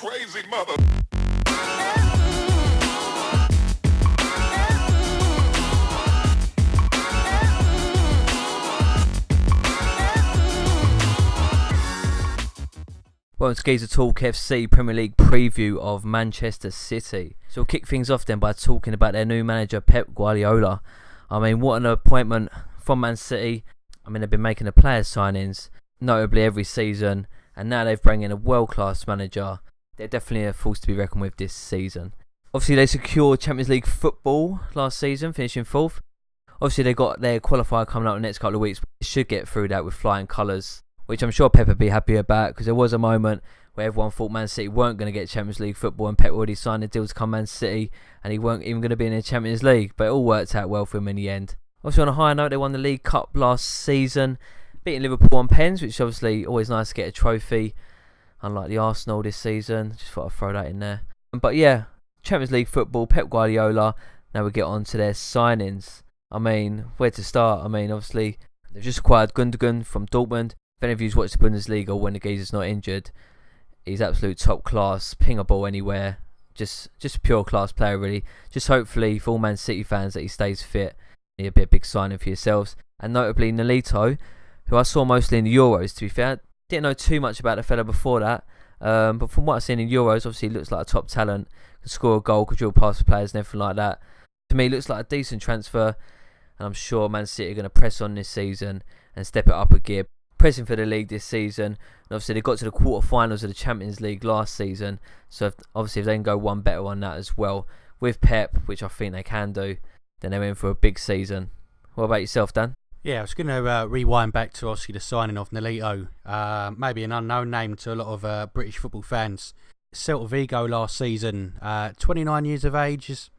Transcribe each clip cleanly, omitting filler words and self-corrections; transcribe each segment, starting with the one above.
crazy mother. Welcome to Geeza Talk FC Premier League preview of Manchester City. So we'll kick things off then by talking about their new manager Pep Guardiola. I mean, what an appointment from Man City. I mean, they've been making the players signings, notably every season, and now they've brought in a world-class manager. They're definitely a force to be reckoned with this season. Obviously, they secured Champions League football last season, finishing fourth. Obviously, they got their qualifier coming up in the next couple of weeks, but they should get through that with flying colours, which I'm sure Pep would be happy about, because there was a moment where everyone thought Man City weren't going to get Champions League football, and Pep already signed a deal to come Man City, and he weren't even going to be in the Champions League, but it all worked out well for him in the end. Obviously, on a higher note, they won the League Cup last season, beating Liverpool on pens, which is obviously always nice to get a trophy, unlike the Arsenal this season. Just thought I'd throw that in there. But yeah, Champions League football, Pep Guardiola. Now we get on to their signings. I mean, where to start? I mean, obviously, they've just acquired Gundogan from Dortmund. If any of you's watched the Bundesliga when the Geezer's not injured, he's absolute top class, ping a ball anywhere, just a pure class player really. Just hopefully for all Man City fans that he stays fit. It'll be a big signing for yourselves. And notably Nolito, who I saw mostly in the Euros, to be fair. Didn't know too much about the fella before that, but from what I've seen in Euros, obviously he looks like a top talent, can score a goal, can drill past the players and everything like that. To me, it looks like a decent transfer, and I'm sure Man City are going to press on this season and step it up a gear. Pressing for the league this season, and obviously they got to the quarterfinals of the Champions League last season, so if they can go one better on that as well with Pep, which I think they can do, then they're in for a big season. What about yourself, Dan? Yeah, I was going to rewind back to obviously the signing of Nolito, maybe an unknown name to a lot of British football fans. Celta Vigo last season, 29 years of age, is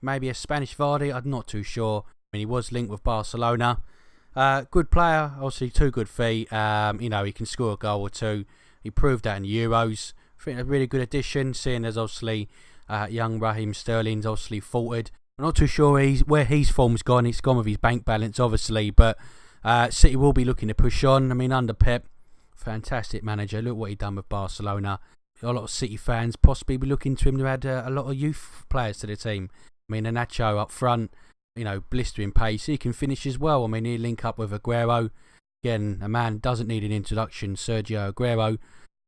maybe a Spanish Vardy, I'm not too sure. I mean, he was linked with Barcelona. Good player, obviously 2 good feet. He can score a goal or two. He proved that in the Euros. I think a really good addition, seeing as obviously young Raheem Sterling's obviously faltered. I'm not too sure where his form's gone. It's gone with his bank balance, obviously, but City will be looking to push on. I mean, under Pep, fantastic manager. Look what he done with Barcelona. A lot of City fans possibly be looking to him to add a lot of youth players to the team. I mean, Nacho up front, blistering pace. He can finish as well. I mean, he'll link up with Aguero. Again, a man doesn't need an introduction, Sergio Aguero.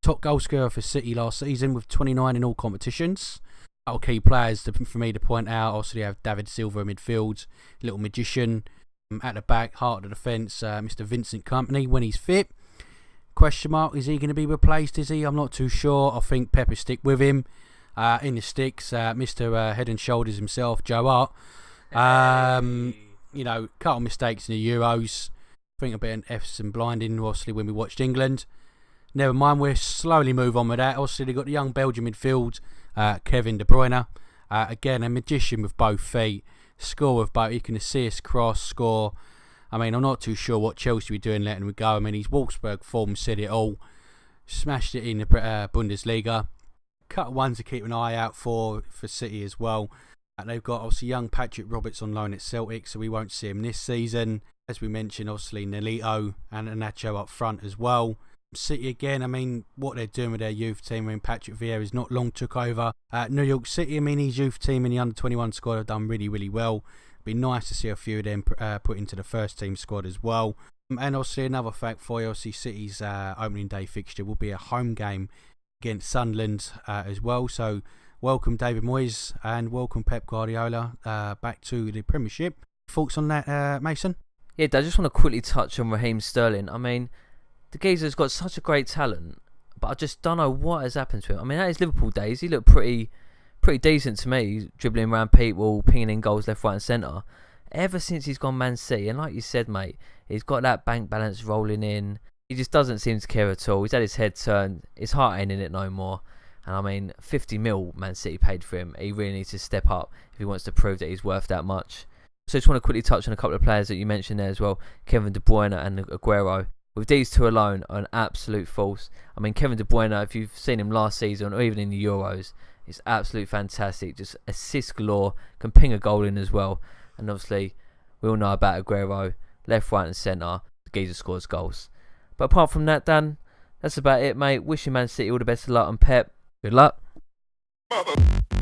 Top goal scorer for City last season with 29 in all competitions. Our key players for me to point out, obviously you have David Silva in midfield, little magician. At the back, heart of the defence, Mr. Vincent Kompany when he's fit. Question mark, is he going to be replaced, is he? I'm not too sure. I think Pep will stick with him. In the sticks, Mr. Head and Shoulders himself, Joe Hart. Couple mistakes in the Euros. I think a bit of F's and blinding, obviously, when we watched England. Never mind, we'll slowly move on with that. Obviously, they've got the young Belgian midfield, Kevin De Bruyne. Again, a magician with both feet. Score with both. He can assist, cross, score. I mean, I'm not too sure what Chelsea were doing letting him go. I mean, his Wolfsburg form said it all. Smashed it in the Bundesliga. Couple of ones to keep an eye out for City as well. They've got obviously young Patrick Roberts on loan at Celtic, so we won't see him this season. As we mentioned, obviously Nolito and Nacho up front as well. City again, I mean, what they're doing with their youth team, when Patrick Vieira's not long took over. New York City, I mean, his youth team in the under-21 squad have done really, really well. It'd be nice to see a few of them put into the first team squad as well. And obviously another fact for you, obviously City's opening day fixture will be a home game against Sunderland as well. So welcome David Moyes and welcome Pep Guardiola back to the Premiership. Thoughts on that, Mason? Yeah, I just want to quickly touch on Raheem Sterling. I mean, the geezer's got such a great talent, but I just don't know what has happened to him. I mean, at his Liverpool days, he looked pretty decent to me, dribbling around people, pinging in goals left, right and centre. Ever since he's gone Man City, and like you said, mate, he's got that bank balance rolling in. He just doesn't seem to care at all. He's had his head turned. His heart ain't in it no more. And I mean, 50 mil Man City paid for him. He really needs to step up if he wants to prove that he's worth that much. So I just want to quickly touch on a couple of players that you mentioned there as well. Kevin De Bruyne and Aguero. With these two alone, are an absolute force. I mean, Kevin De Bruyne, if you've seen him last season or even in the Euros, is absolutely fantastic. Just assist galore, can ping a goal in as well. And obviously, we all know about Aguero, left, right and centre. The geezer scores goals. But apart from that, Dan, that's about it, mate. Wishing Man City all the best of luck and Pep. Good luck. Mother.